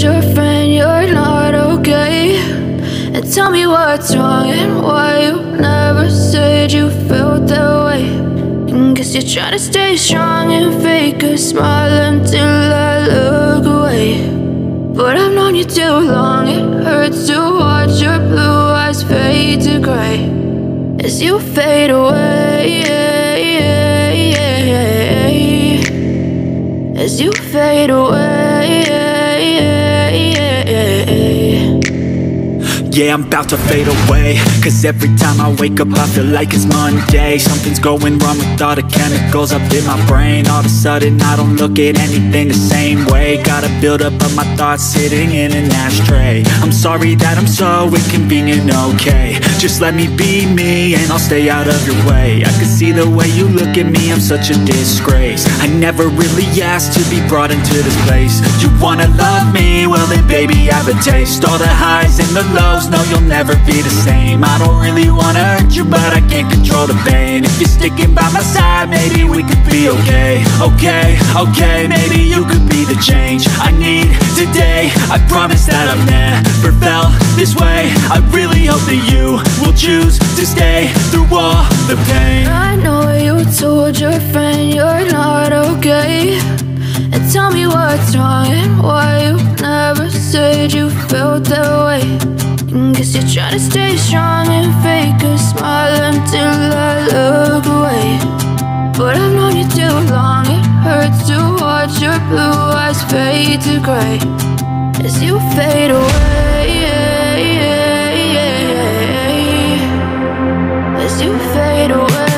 your friend you're not okay? And tell me what's wrong and why you never said you felt that way. And guess you're trying to stay strong and fake a smile until I look away. But I've known you too long, it hurts to watch your blue eyes fade to gray as you fade away, as you fade away. Yeah, I'm about to fade away, cause every time I wake up I feel like it's Monday. Something's going wrong with all the chemicals up in my brain. All of a sudden I don't look at anything the same way. Gotta build up of my thoughts sitting in an ashtray. I'm sorry that I'm so inconvenient, okay? Just let me be me and I'll stay out of your way. I can see the way you look at me, I'm such a disgrace. I never really asked to be brought into this place. You wanna love me? Well then baby I have a taste. All the highs and the lows, no, you'll never be the same. I don't really wanna hurt you, but I can't control the pain. If you're sticking by my side, maybe we could be okay. Okay, maybe you could be the change I need today. I promise that I've never felt this way. I really hope that you will choose to stay through all the pain. I know you told your friend you're not okay. And tell me what's wrong and why you never said you felt that way. And guess you're trying to stay strong and fake a smile until I look away. But I've known you too long, it hurts to watch your blue eyes fade to gray as you fade away, as you fade away.